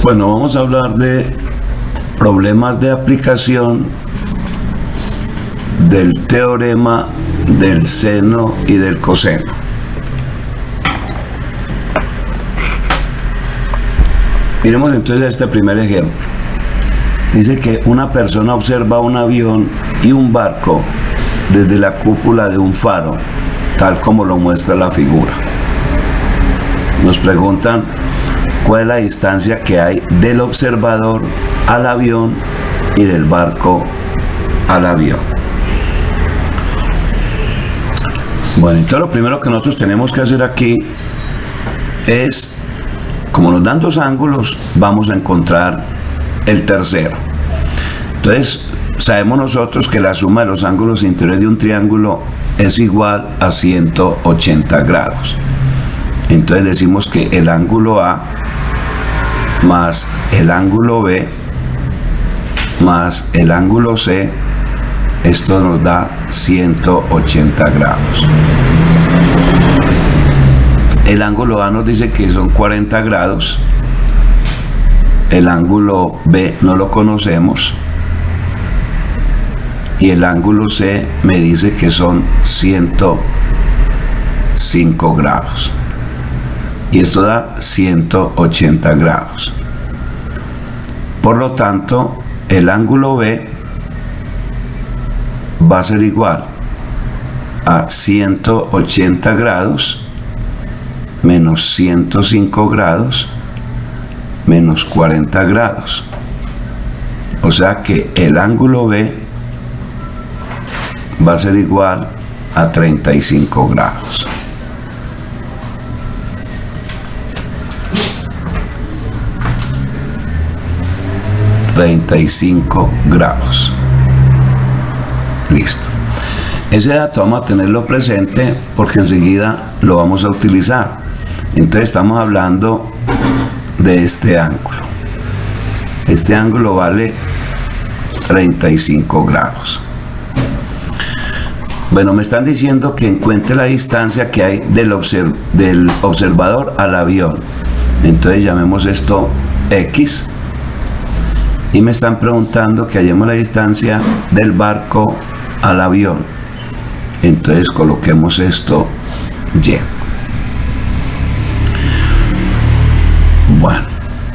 Bueno, vamos a hablar de problemas de aplicación del teorema del seno y del coseno. Miremos entonces este primer ejemplo. Dice que una persona observa un avión y un barco desde la cúpula de un faro, tal como lo muestra la figura. Nos preguntan cuál es la distancia que hay del observador al avión y del barco al avión. Bueno, entonces lo primero que nosotros tenemos que hacer aquí es, como nos dan dos ángulos, vamos a encontrar el tercero. Entonces, sabemos nosotros que la suma de los ángulos interiores de un triángulo es igual a 180 grados. Entonces decimos que el ángulo A más el ángulo B más el ángulo C, esto nos da 180 grados. El ángulo A nos dice que son 40 grados. El ángulo B no lo conocemos. Y el ángulo C me dice que son 105 grados. Y esto da 180 grados. Por lo tanto, el ángulo B va a ser igual a 180 grados menos 105 grados menos 40 grados. O sea que el ángulo B va a ser igual a 35 grados. $35. Listo. Ese dato vamos a tenerlo presente porque enseguida lo vamos a utilizar. Entonces estamos hablando de este ángulo. Este ángulo vale 35 grados. Bueno, me están diciendo que encuentre la distancia que hay del observador al avión. Entonces llamemos esto X. Y me están preguntando que hallemos la distancia del barco al avión. Entonces coloquemos esto Y. Bueno,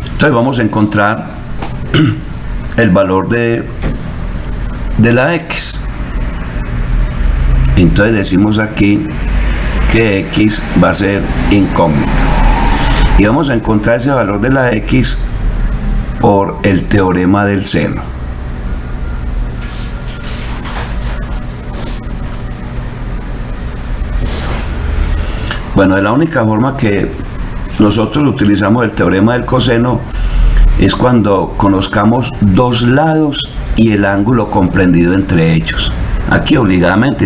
entonces vamos a encontrar el valor de la X. Entonces decimos aquí que X va a ser incógnita. Y vamos a encontrar ese valor de la X por el teorema del seno. Bueno, de la única forma que nosotros utilizamos el teorema del coseno es cuando conozcamos dos lados y el ángulo comprendido entre ellos. Aquí obligadamente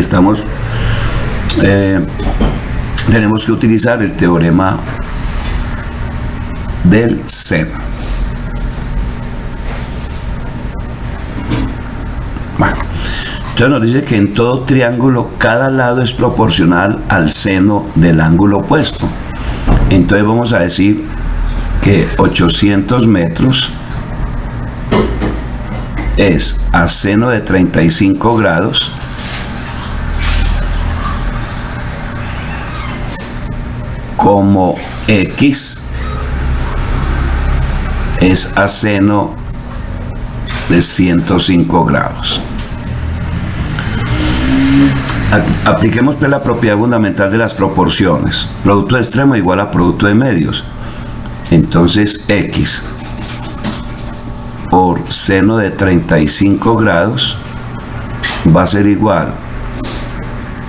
tenemos que utilizar el teorema del seno. Bueno, entonces nos dice que en todo triángulo cada lado es proporcional al seno del ángulo opuesto. Entonces vamos a decir que 800 metros es a seno de 35 grados como X es a seno de 105 grados. Apliquemos pues la propiedad fundamental de las proporciones. Producto de extremo igual a producto de medios. Entonces X por seno de 35 grados va a ser igual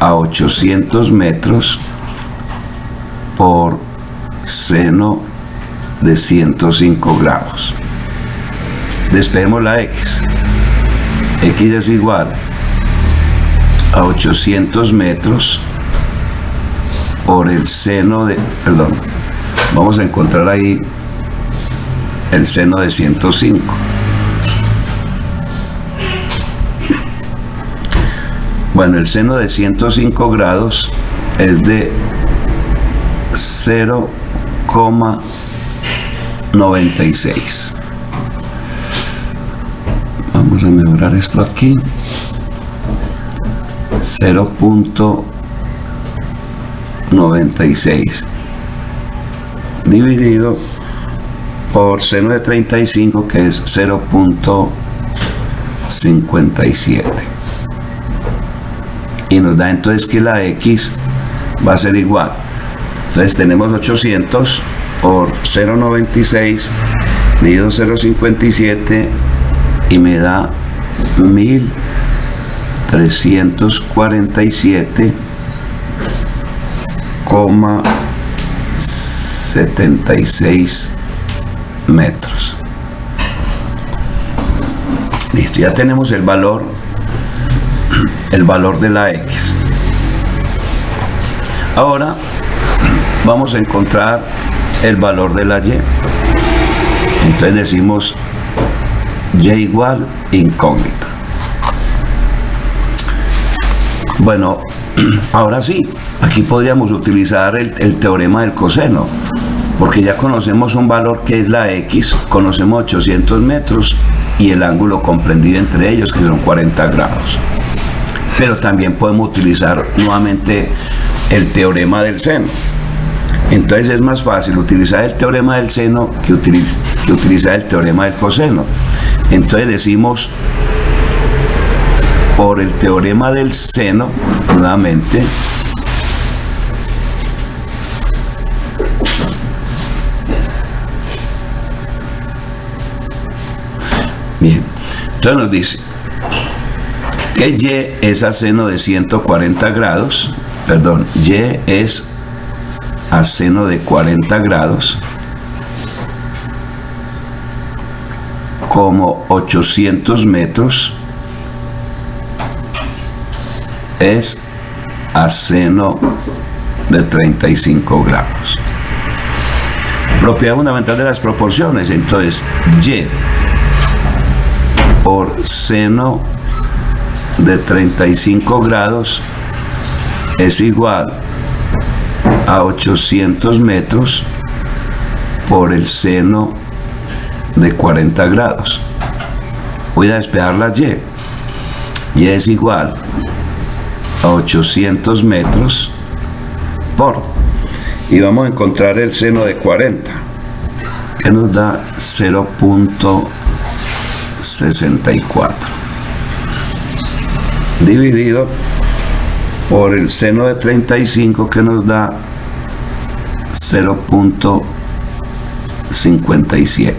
a 800 metros por seno de 105 grados. Despejemos la X. X es igual a 800 metros por el seno de, vamos a encontrar ahí el seno de 105. Bueno, el seno de 105 grados es de 0,9 96. Vamos a mejorar esto aquí. 0.96 dividido por seno de 35, que es 0.57, y nos da entonces que la X va a ser igual. Entonces tenemos 800 por 0.96 dividido 0.57 y me da 1347,76 metros. Listo, ya tenemos el valor de la X. Ahora vamos a encontrar el valor de la Y. Entonces decimos Y igual incógnita. Bueno, ahora sí, aquí podríamos utilizar el teorema del coseno, porque ya conocemos un valor que es la X, conocemos 800 metros y el ángulo comprendido entre ellos, que son 40 grados. Pero también podemos utilizar nuevamente el teorema del seno. Entonces es más fácil utilizar el teorema del seno que utilizar el teorema del coseno. Entonces decimos, por el teorema del seno, nuevamente, bien, entonces nos dice que Y es a seno de 140 grados, perdón, Y es a seno de 40 grados, como 800 metros es a seno de 35 grados. Propiedad fundamental de las proporciones. Entonces, Y por seno de 35 grados es igual a 800 metros por el seno de 40 grados. Voy a despejar la Y. Y es igual a 800 metros por, y vamos a encontrar el seno de 40, que nos da 0.64 dividido por el seno de 35, que nos da 0.57.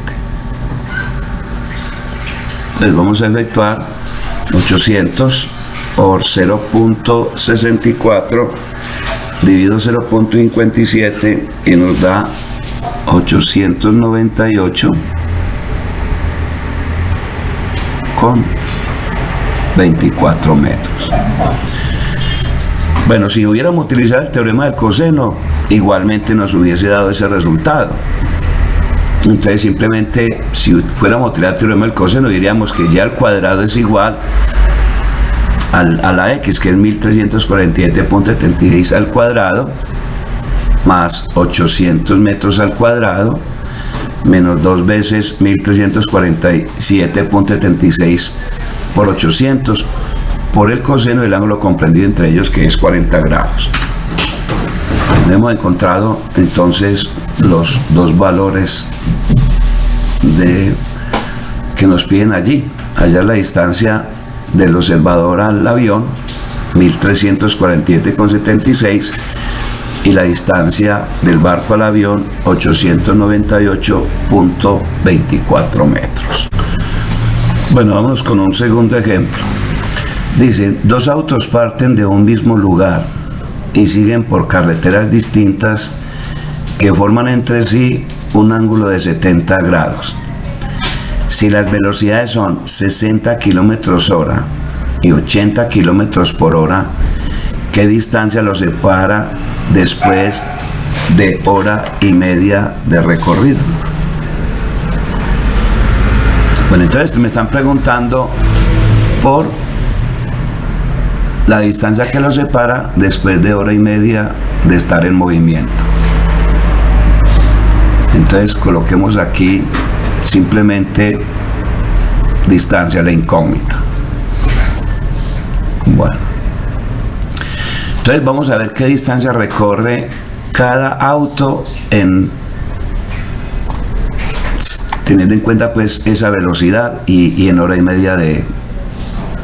Entonces vamos a efectuar 800 por 0.64 dividido 0.57 y nos da 898,24 metros. Bueno, si hubiéramos utilizado el teorema del coseno, igualmente nos hubiese dado ese resultado. Entonces simplemente, si fuéramos a utilizar el teorema del coseno, diríamos que Y al cuadrado es igual a la X, que es 1347.76 al cuadrado, más 800 metros al cuadrado, menos 2 veces 1347.76 por 800, por el coseno del ángulo comprendido entre ellos, que es 40 grados. Hemos encontrado entonces los dos valores que nos piden allí. Allá la distancia del observador al avión, 1347,76, y la distancia del barco al avión, 898,24 metros. Bueno, vamos con un segundo ejemplo. Dice, dos autos parten de un mismo lugar y siguen por carreteras distintas que forman entre sí un ángulo de 70 grados. Si las velocidades son 60 km/h y 80 km/h, ¿qué distancia los separa después de hora y media de recorrido? Bueno, entonces me están preguntando por la distancia que los separa después de hora y media de estar en movimiento. Entonces coloquemos aquí simplemente distancia, la incógnita. Bueno, entonces vamos a ver qué distancia recorre cada auto teniendo en cuenta pues esa velocidad y en hora y media de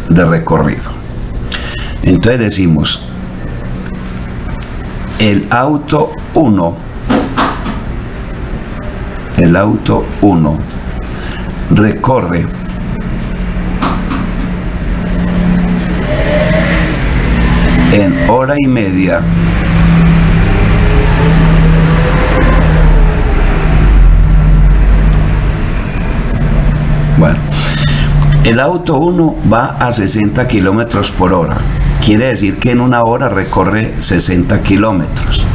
recorrido. Entonces decimos, el auto 1 recorre en hora y media el auto 1 va a 60 kilómetros por hora. Quiere decir que en una hora recorre 60 kilómetros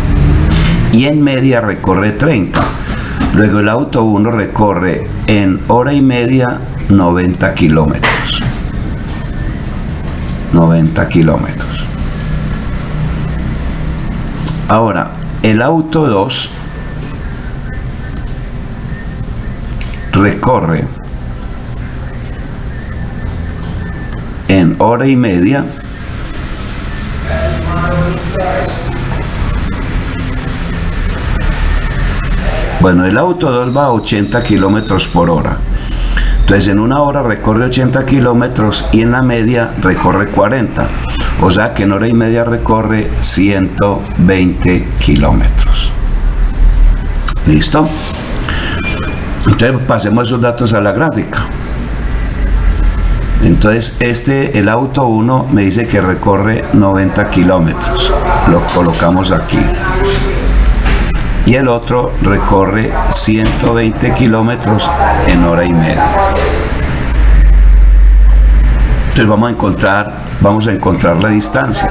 y en media recorre 30. Luego el auto 1 recorre en hora y media 90 kilómetros. 90 kilómetros. Ahora, el auto 2 recorre en hora y media 80 kilómetros por hora. Entonces en una hora recorre 80 kilómetros y en la media recorre 40. O sea que en hora y media recorre 120 kilómetros. ¿Listo? Entonces pasemos esos datos a la gráfica. Entonces el auto 1 me dice que recorre 90 kilómetros. Lo colocamos aquí. Y el otro recorre 120 kilómetros en hora y media. Entonces vamos a encontrar la distancia.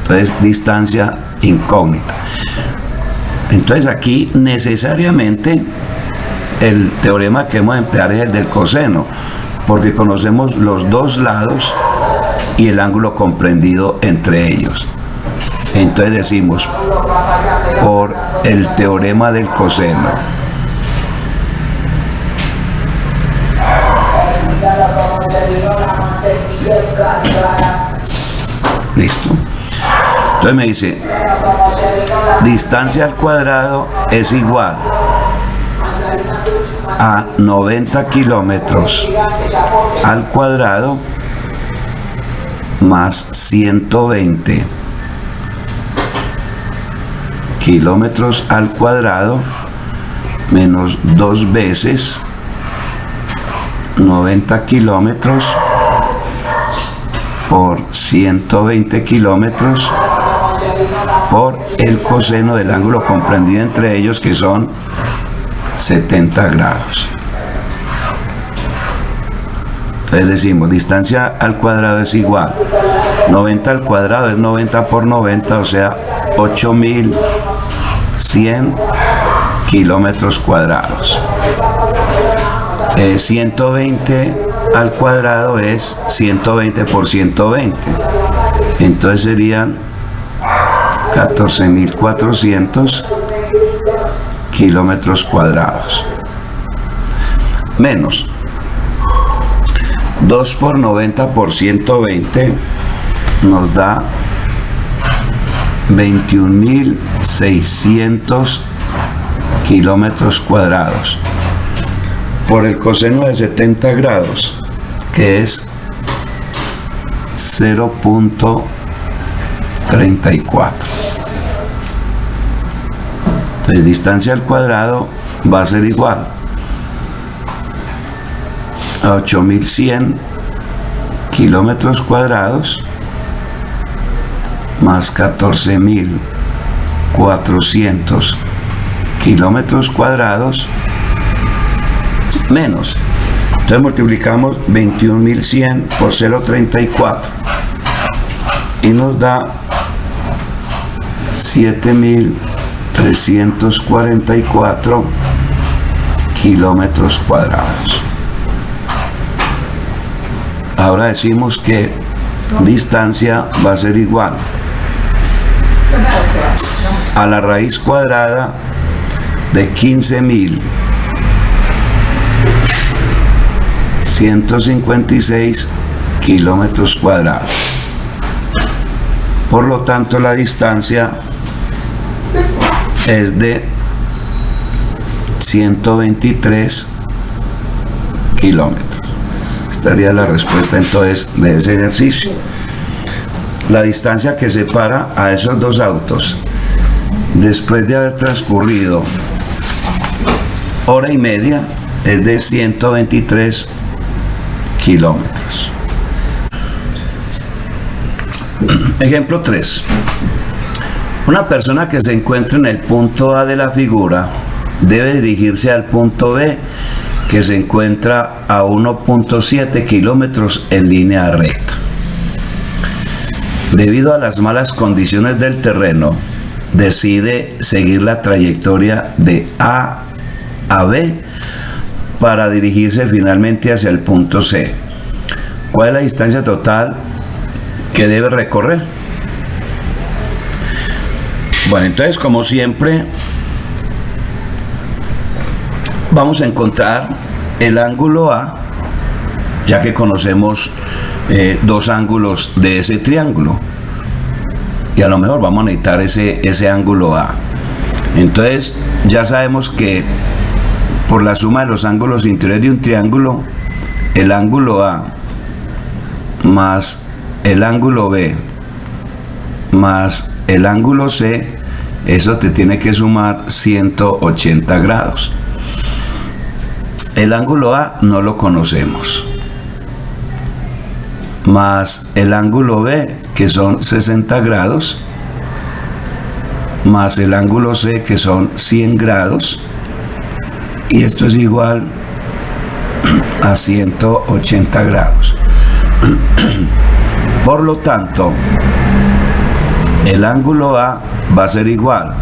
Entonces, distancia incógnita. Entonces aquí necesariamente el teorema que vamos a emplear es el del coseno, porque conocemos los dos lados y el ángulo comprendido entre ellos. Entonces decimos, por el teorema del coseno, listo. Entonces me dice, distancia al cuadrado es igual a 90 kilómetros al cuadrado más 120 kilómetros al cuadrado menos 2 veces 90 kilómetros por 120 kilómetros por el coseno del ángulo comprendido entre ellos, que son 70 grados. Entonces decimos, distancia al cuadrado es igual, 90 al cuadrado es 90 por 90, o sea, 8100 kilómetros cuadrados. 120 al cuadrado es 120 por 120. Entonces serían 14.400 kilómetros cuadrados. Menos 2 por 90 por 120 nos da 21.600 kilómetros cuadrados por el coseno de 70 grados, que es 0.34. Entonces distancia al cuadrado va a ser igual a 8100 kilómetros cuadrados más 14.400 kilómetros cuadrados menos. Entonces multiplicamos 21.100 por 0.34 y nos da 7.344 kilómetros cuadrados. Ahora decimos que distancia va a ser igual a la raíz cuadrada de 15.156 kilómetros cuadrados. Por lo tanto, la distancia es de 123 kilómetros. Estaría la respuesta entonces de ese ejercicio. La distancia que separa a esos dos autos después de haber transcurrido hora y media es de 123 kilómetros. Ejemplo 3. Una persona que se encuentra en el punto A de la figura debe dirigirse al punto B, que se encuentra a 1.7 kilómetros en línea recta. Debido a las malas condiciones del terreno, decide seguir la trayectoria de A a B para dirigirse finalmente hacia el punto C. ¿Cuál es la distancia total que debe recorrer? Bueno, entonces, como siempre, vamos a encontrar el ángulo A, ya que conocemos dos ángulos de ese triángulo, y a lo mejor vamos a necesitar ese ángulo A. Entonces ya sabemos que por la suma de los ángulos interiores de un triángulo, el ángulo A más el ángulo B más el ángulo C, eso te tiene que sumar 180 grados. El ángulo A no lo conocemos, más el ángulo B, que son 60 grados, más el ángulo C, que son 100 grados, y esto es igual a 180 grados. Por lo tanto, el ángulo A va a ser igual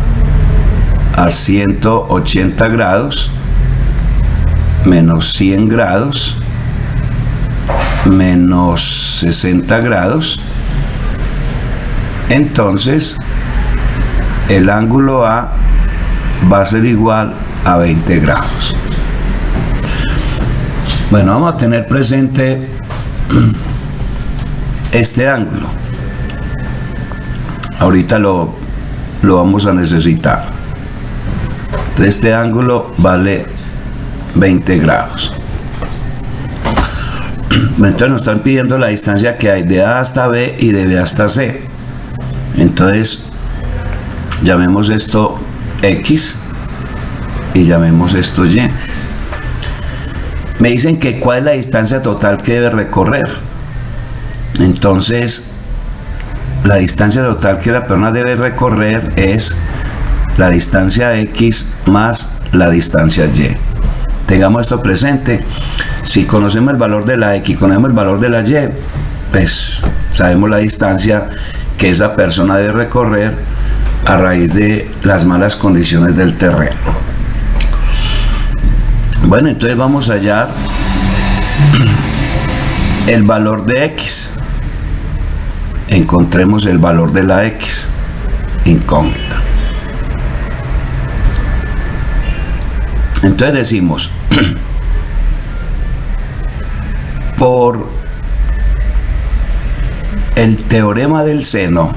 a 180 grados menos 100 grados menos 60 grados. Entonces el ángulo A va a ser igual a 20 grados. Bueno, vamos a tener presente este ángulo. Ahorita lo vamos a necesitar. Entonces este ángulo vale 20 grados. Entonces nos están pidiendo la distancia que hay de A hasta B y de B hasta C. Entonces llamemos esto X y llamemos esto Y. Me dicen que cuál es la distancia total que debe recorrer. Entonces la distancia total que la persona debe recorrer es la distancia X más la distancia Y. Tengamos esto presente. Si conocemos el valor de la X y conocemos el valor de la Y, pues sabemos la distancia que esa persona debe recorrer a raíz de las malas condiciones del terreno. Bueno, entonces vamos a hallar el valor de X. Encontremos el valor de la X incógnita. Entonces decimos, por el teorema del seno,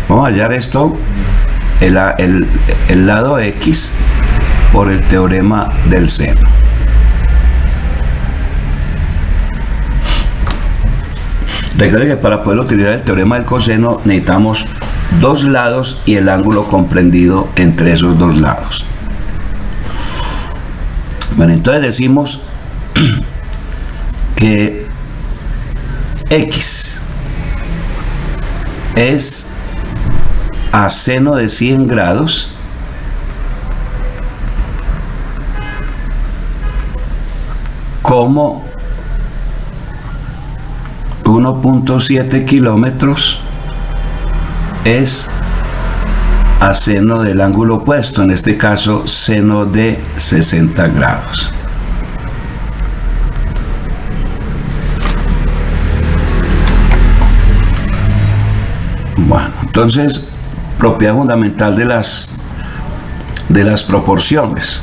vamos a hallar esto, el lado X por el teorema del seno. Recuerden que para poder utilizar el teorema del coseno necesitamos dos lados y el ángulo comprendido entre esos dos lados. Bueno, entonces decimos que X es a seno de 100 grados como 1.7 kilómetros es a seno del ángulo opuesto, en este caso seno de 60 grados. Bueno, entonces, propiedad fundamental de las de las proporciones.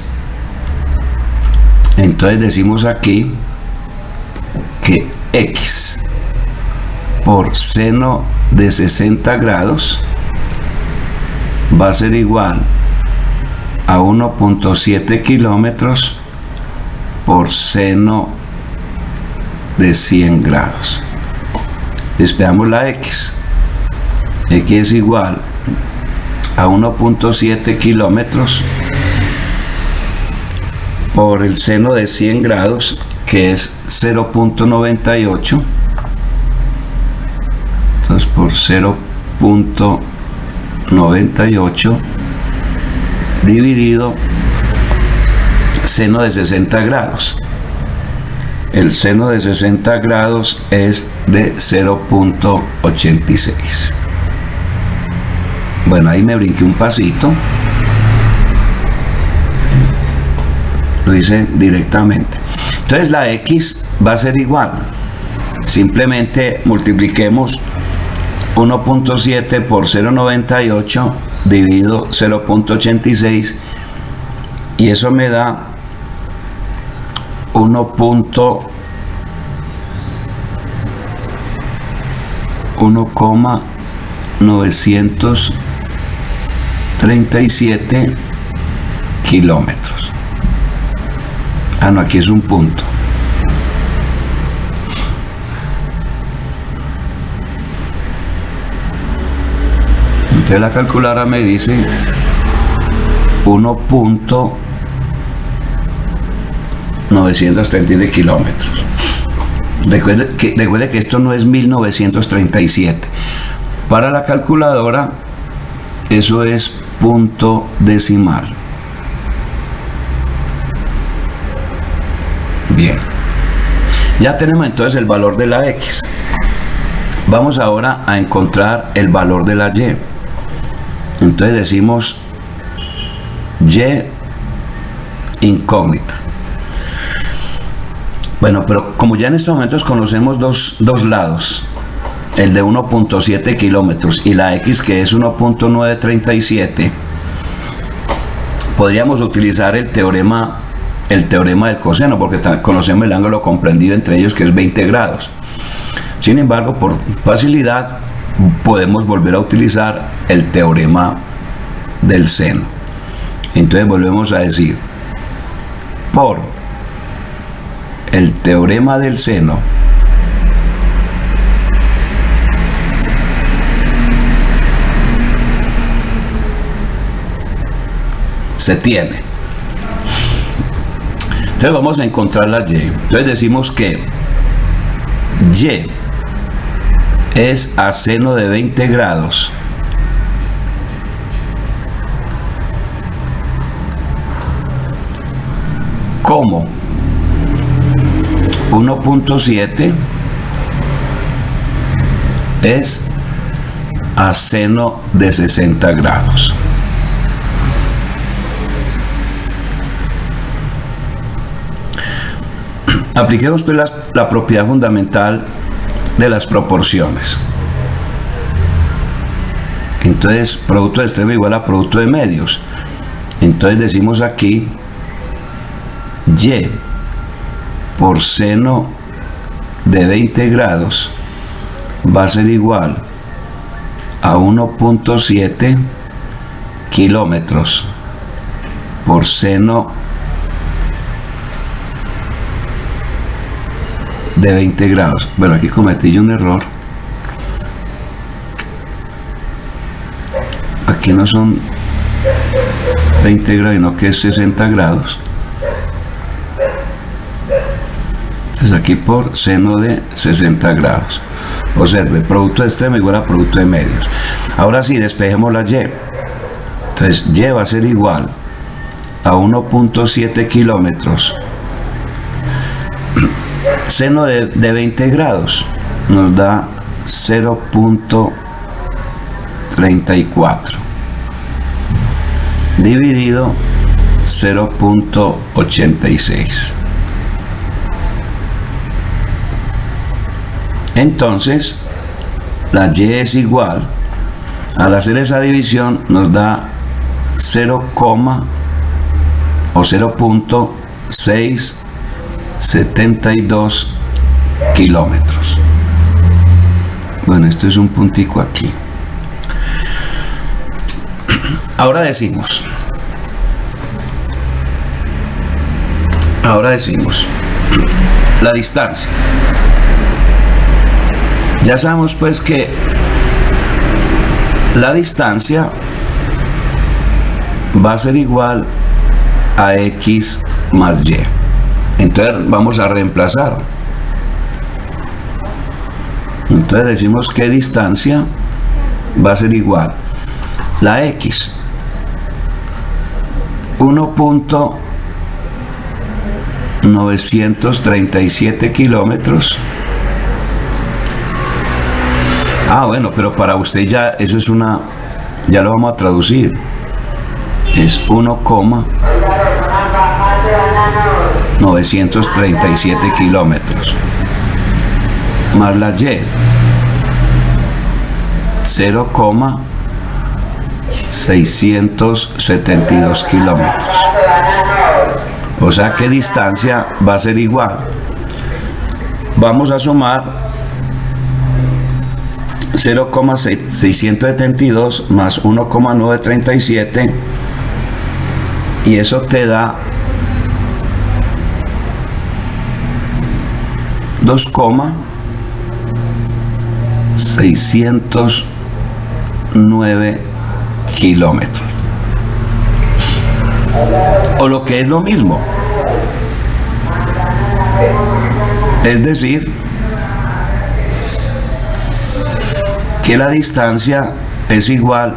Entonces decimos aquí que x por seno de 60 grados va a ser igual a 1.7 kilómetros por seno de 100 grados. Despejamos la x. X es igual a 1.7 kilómetros por el seno de 100 grados, que es 0.98. Entonces por 0.98 dividido seno de 60 grados. El seno de 60 grados es de 0.86. Bueno, ahí me brinqué un pasito. Sí. Lo hice directamente. Entonces la x va a ser igual. Simplemente multipliquemos 1.7 por 0.98 dividido 0.86 y eso me da 1,937 kilómetros. Ah, no, aquí es un punto. Entonces la calculadora me dice 1.937 kilómetros. Recuerde que esto no es 1937. Para la calculadora, eso es punto decimal. Bien. Ya tenemos entonces el valor de la x. Vamos ahora a encontrar el valor de la y. Entonces decimos y incógnita. Bueno, pero como ya en estos momentos conocemos dos lados, el de 1.7 kilómetros y la x que es 1.937, podríamos utilizar el teorema del coseno, porque conocemos el ángulo comprendido entre ellos, que es 20 grados. Sin embargo, por facilidad, podemos volver a utilizar el teorema del seno. Entonces volvemos a decir, por el teorema del seno, se tiene. Entonces vamos a encontrar la y. Entonces decimos que y es a seno de 20 grados como 1.7 es a seno de 60 grados. Apliquemos pues la propiedad fundamental de las proporciones. Entonces, producto de extremo igual a producto de medios. Entonces decimos aquí y por seno de 20 grados va a ser igual a 1.7 kilómetros por seno de 20 grados. Bueno, aquí cometí yo un error. Aquí no son 20 grados, sino que es 60 grados. Entonces aquí por seno de 60 grados. Observe, producto de extremo igual a producto de medios. Ahora sí, despejemos la y. Entonces y va a ser igual a 1.7 kilómetros. Seno de 20 grados nos da 0.34 dividido 0.86. Entonces la y es igual, al hacer esa división nos da 0,672 kilómetros. Bueno, esto es un puntico aquí. Ahora decimos la distancia. Ya sabemos pues que la distancia va a ser igual a X más Y. Entonces vamos a reemplazar. Entonces decimos que distancia va a ser igual la X 1.937 kilómetros. Bueno, pero para usted ya eso es ya lo vamos a traducir. Es 1,937 kilómetros. Más la Y, 0,672 kilómetros. O sea que distancia va a ser igual. Vamos a sumar 0,672 más 1,937 y eso te da 2,609 kilómetros. O lo que es lo mismo. Es decir, que la distancia es igual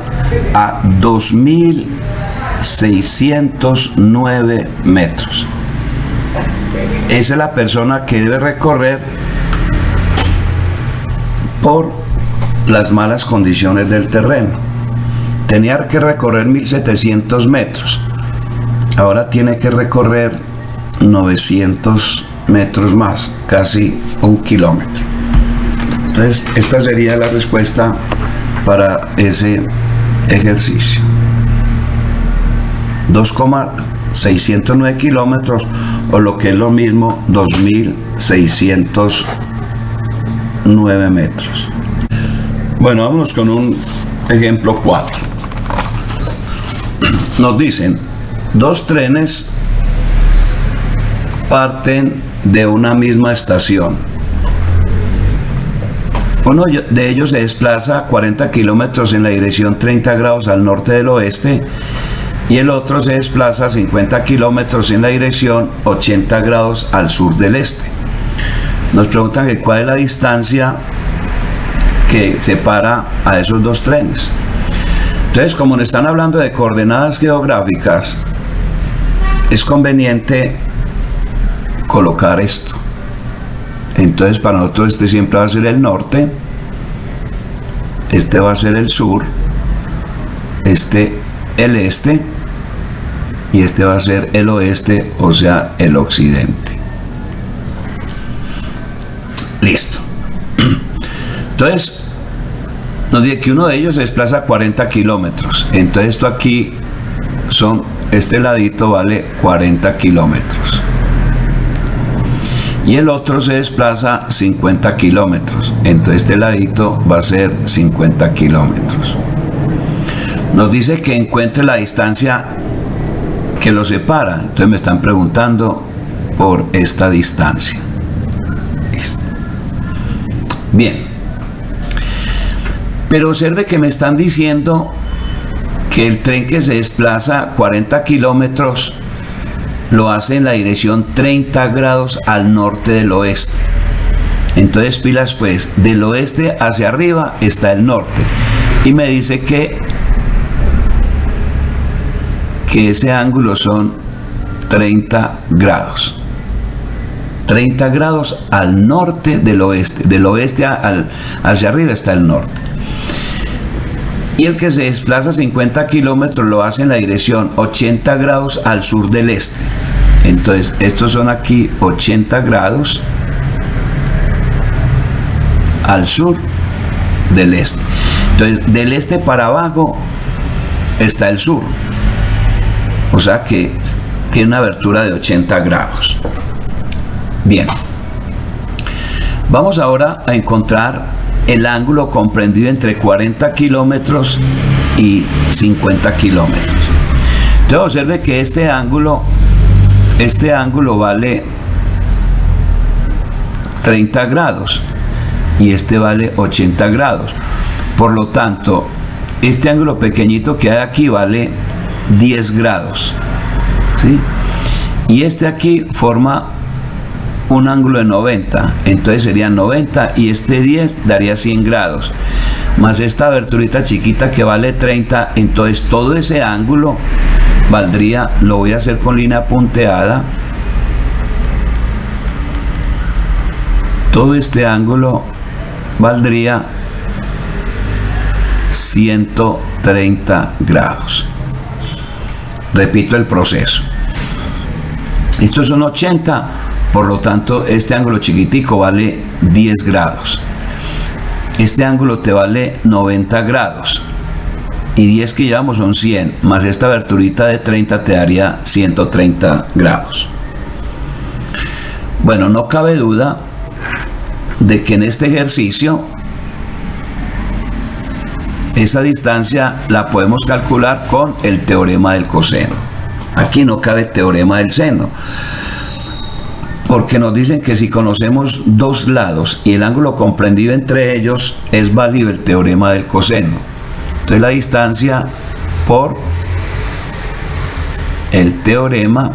a 2.609 metros. Esa es la persona que debe recorrer por las malas condiciones del terreno. Tenía que recorrer 1.700 metros. Ahora tiene que recorrer 900 metros más, casi 1 kilómetro. Entonces, esta sería la respuesta para ese ejercicio. 2,609 kilómetros, o lo que es lo mismo, 2.609 metros. Bueno, vámonos con un ejemplo 4. Nos dicen, 2 trenes parten de una misma estación. Uno de ellos se desplaza 40 kilómetros en la dirección 30 grados al norte del oeste y el otro se desplaza 50 kilómetros en la dirección 80 grados al sur del este. Nos preguntan que cuál es la distancia que separa a esos 2 trenes. Entonces, como nos están hablando de coordenadas geográficas, es conveniente colocar esto. Entonces, para nosotros este siempre va a ser el norte, este va a ser el sur, este el este y este va a ser el oeste, o sea, el occidente. Listo. Entonces, nos dice que uno de ellos se desplaza 40 kilómetros. Entonces, esto aquí este ladito vale 40 kilómetros. Y el otro se desplaza 50 kilómetros. Entonces, este ladito va a ser 50 kilómetros. Nos dice que encuentre la distancia que los separa. Entonces, me están preguntando por esta distancia. Listo. Bien. Pero observe que me están diciendo que el tren que se desplaza 40 kilómetros lo hace en la dirección 30 grados al norte del oeste. Entonces, pilas pues, del oeste hacia arriba está el norte. Y me dice que ese ángulo son 30 grados. 30 grados al norte del oeste. Del oeste hacia arriba está el norte. Y el que se desplaza 50 kilómetros lo hace en la dirección 80 grados al sur del este. Entonces, estos son aquí 80 grados al sur del este. Entonces, del este para abajo está el sur. O sea que tiene una abertura de 80 grados. Bien. Vamos ahora a encontrar el ángulo comprendido entre 40 kilómetros y 50 kilómetros. Entonces observe que este ángulo vale 30 grados y este vale 80 grados. Por lo tanto, este ángulo pequeñito que hay aquí vale 10 grados, ¿sí? Y este aquí forma un ángulo de 90, entonces sería 90 y este 10 daría 100 grados, más esta aberturita chiquita que vale 30, entonces todo ese ángulo valdría, lo voy a hacer con línea punteada, todo este ángulo valdría 130 grados. Repito el proceso. Estos son 80, por lo tanto este ángulo chiquitico vale 10 grados. Este ángulo te vale 90 grados. Y 10 que llevamos son 100, más esta aberturita de 30 te daría 130 grados. Bueno, no cabe duda de que en este ejercicio esa distancia la podemos calcular con el teorema del coseno. Aquí no cabe teorema del seno, porque nos dicen que si conocemos dos lados y el ángulo comprendido entre ellos, es válido el teorema del coseno. Entonces la distancia por el teorema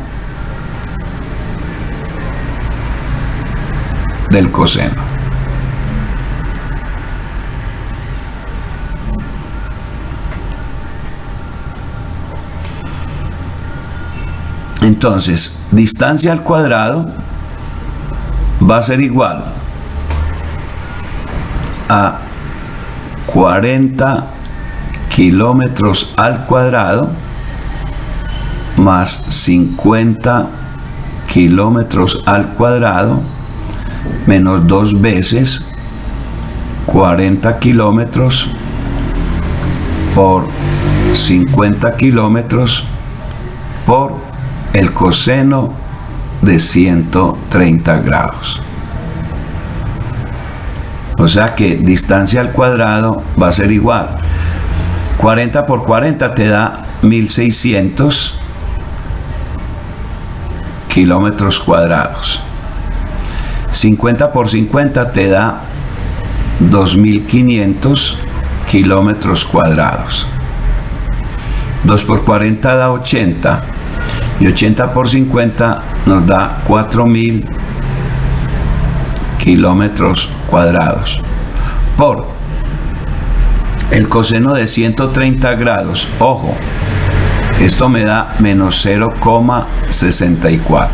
del coseno. Entonces, distancia al cuadrado va a ser igual a 40 kilómetros al cuadrado más 50 kilómetros al cuadrado menos 2 veces 40 kilómetros por 50 kilómetros por el coseno de 130 grados. O sea que distancia al cuadrado va a ser igual. 40 por 40 te da 1600 kilómetros cuadrados. 50 por 50 te da 2500 kilómetros cuadrados. 2 por 40 da 80. Y 80 por 50 nos da 4000 kilómetros cuadrados. Por el coseno de 130 grados. Ojo, esto me da menos 0,64.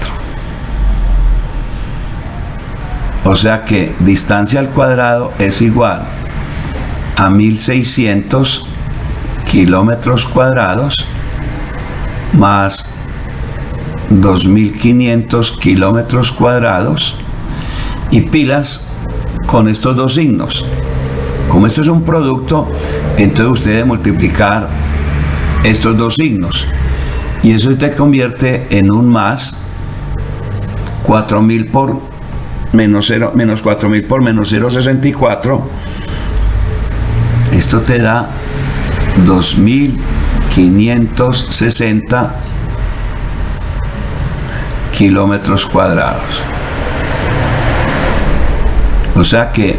O sea que distancia al cuadrado es igual a 1600 kilómetros cuadrados más 2500 kilómetros cuadrados, y pilas con estos dos signos. Como esto es un producto, entonces usted debe multiplicar estos dos signos y eso te convierte en un más 4000 por menos 4000 por menos 0,64. Esto te da 2560 kilómetros cuadrados. O sea que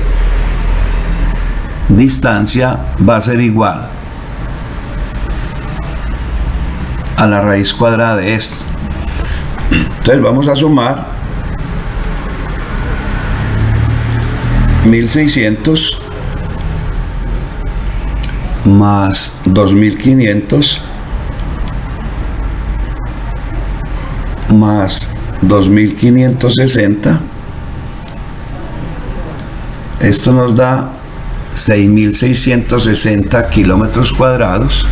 distancia va a ser igual a la raíz cuadrada de esto. Entonces vamos a sumar 1600 más 2500 más 2560. Esto nos da 6660 kilómetros cuadrados.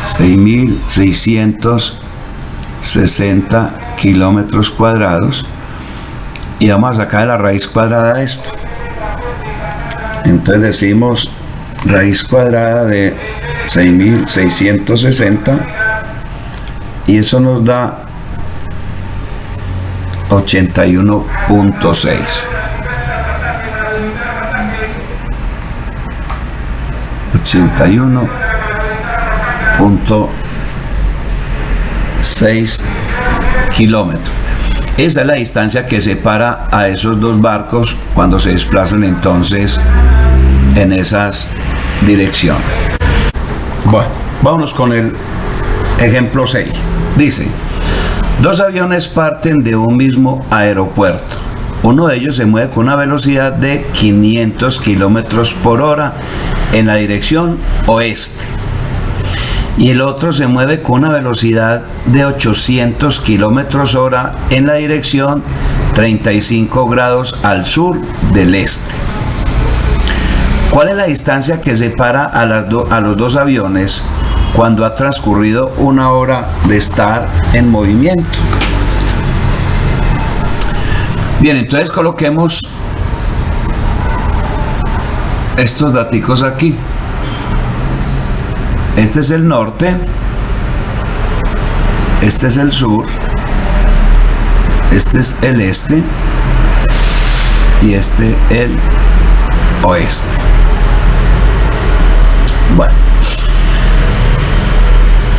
6660 kilómetros cuadrados. Y vamos a sacar la raíz cuadrada de esto. Entonces decimos raíz cuadrada de 6660 y eso nos da 81.6. 81.6 kilómetros. Esa es la distancia que separa a esos dos barcos cuando se desplazan entonces en esas direcciones. Bueno, vámonos con el ejemplo 6. Dice, dos aviones parten de un mismo aeropuerto. Uno de ellos se mueve con una velocidad de 500 kilómetros por hora en la dirección oeste. Y el otro se mueve con una velocidad de 800 kilómetros hora en la dirección 35 grados al sur del este. ¿Cuál es la distancia que separa a los dos aviones cuando ha transcurrido una hora de estar en movimiento? Bien, entonces coloquemos estos daticos aquí. Este es el norte, este es el sur, este es el este y este el oeste. Bueno,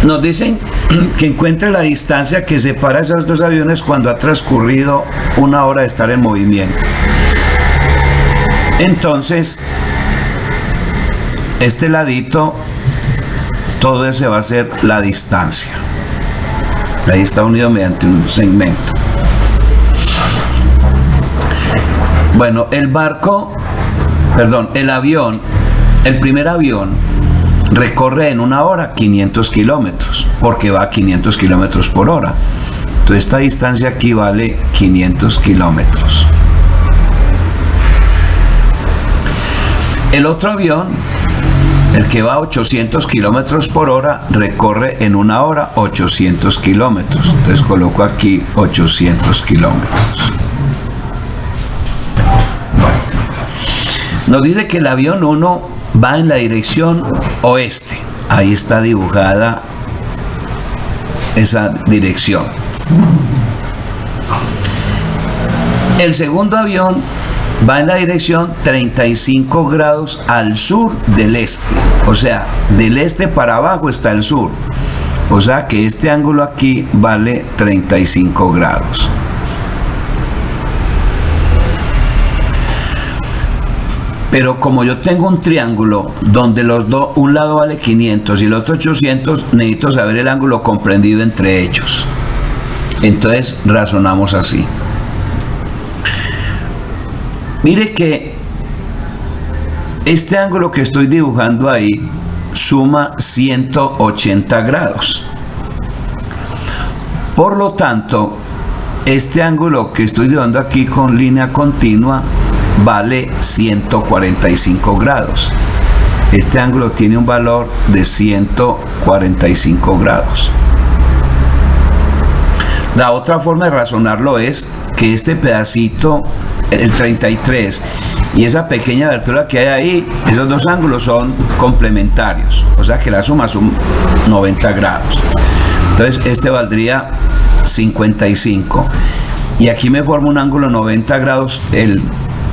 nos dicen que encuentre la distancia que separa esos dos aviones cuando ha transcurrido una hora de estar en movimiento. Entonces, este ladito, todo ese va a ser la distancia. Ahí está unido mediante un segmento. Bueno, el avión, el primer avión recorre en una hora 500 kilómetros, porque va a 500 kilómetros por hora. Entonces esta distancia aquí vale 500 kilómetros. El otro avión, el que va a 800 kilómetros por hora, recorre en una hora 800 kilómetros. Entonces coloco aquí 800 kilómetros. Bueno. Nos dice que el avión 1 va en la dirección oeste. Ahí está dibujada esa dirección. El segundo avión va en la dirección 35 grados al sur del este. O sea, del este para abajo está el sur. O sea que este ángulo aquí vale 35 grados. Pero como yo tengo un triángulo donde un lado vale 500 y el otro 800, necesito saber el ángulo comprendido entre ellos. Entonces razonamos así. Mire que este ángulo que estoy dibujando ahí suma 180 grados. Por lo tanto, este ángulo que estoy dibujando aquí con línea continua vale 145 grados. Este ángulo tiene un valor de 145 grados. La otra forma de razonarlo es que este pedacito, el 33, y esa pequeña abertura que hay ahí, esos dos ángulos son complementarios, o sea que la suma son 90 grados. Entonces este valdría 55. Y aquí me forma un ángulo 90 grados, el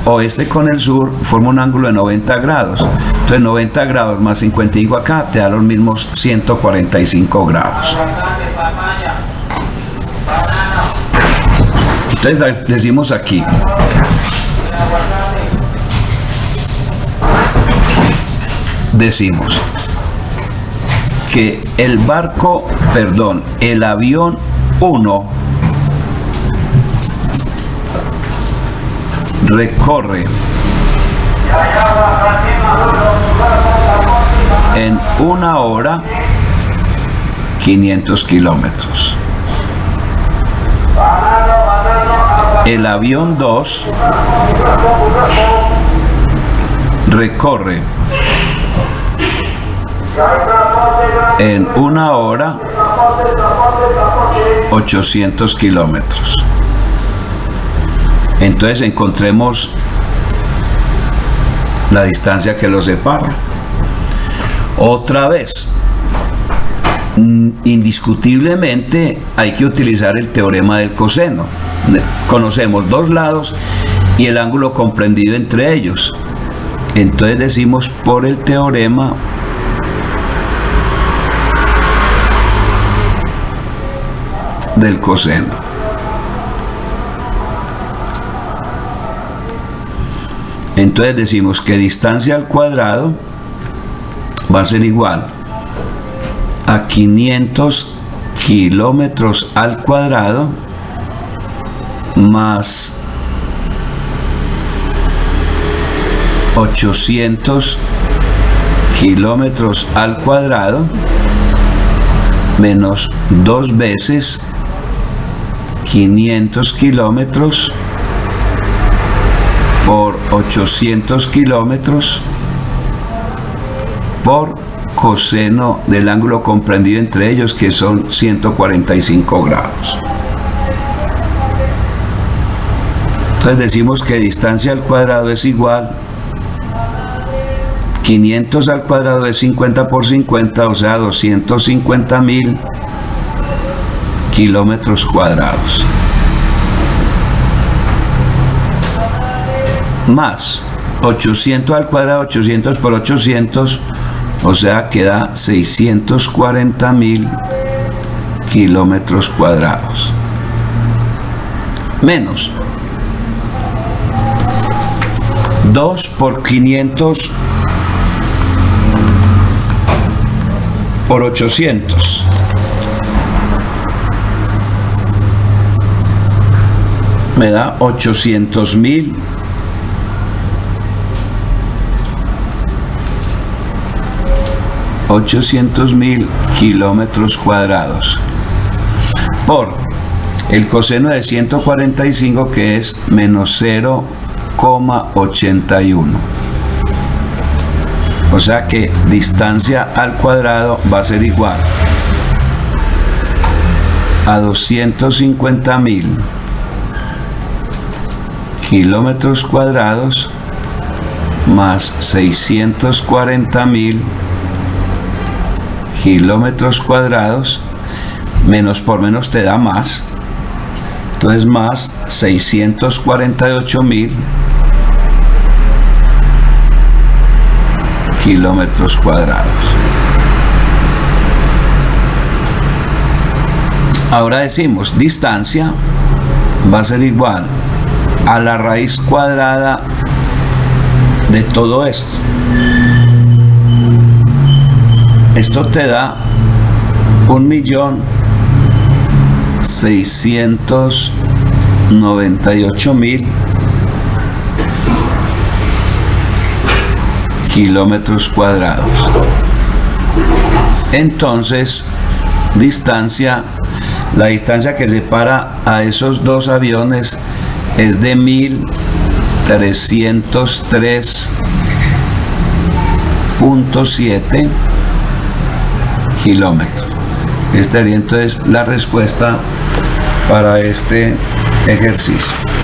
oeste con el sur forma un ángulo de 90 grados. Entonces 90 grados más 55 acá te da los mismos 145 grados. Entonces decimos aquí, decimos que el avión 1 recorre en una hora 500 kilómetros. El avión 2 recorre en una hora 800 kilómetros. Entonces encontremos la distancia que los separa. Otra vez, indiscutiblemente hay que utilizar el teorema del coseno. Conocemos dos lados y el ángulo comprendido entre ellos. Entonces decimos por el teorema del coseno. Entonces decimos que distancia al cuadrado va a ser igual a 500 kilómetros al cuadrado más 800 kilómetros al cuadrado menos 2 veces 500 kilómetros por 800 kilómetros por coseno del ángulo comprendido entre ellos, que son 145 grados. Entonces decimos que distancia al cuadrado es igual 500 al cuadrado es 50 por 50, o sea 250.000 kilómetros cuadrados, más 800 al cuadrado, 800 por 800, o sea que da 640.000 kilómetros cuadrados, menos 2 por 500 por 800, me da 800.000 kilómetros cuadrados por el coseno de 145, que es menos 0,81. O sea que distancia al cuadrado va a ser igual a 250.000 kilómetros cuadrados más 640.000 kilómetros cuadrados, menos por menos te da más, entonces más 648.000 kilómetros cuadrados. Ahora decimos distancia va a ser igual a la raíz cuadrada de todo esto. Esto te da 1.698.000 kilómetros cuadrados. Entonces, la distancia que separa a esos dos aviones es de 1.303.7 kilómetros. Esta sería entonces la respuesta para este ejercicio.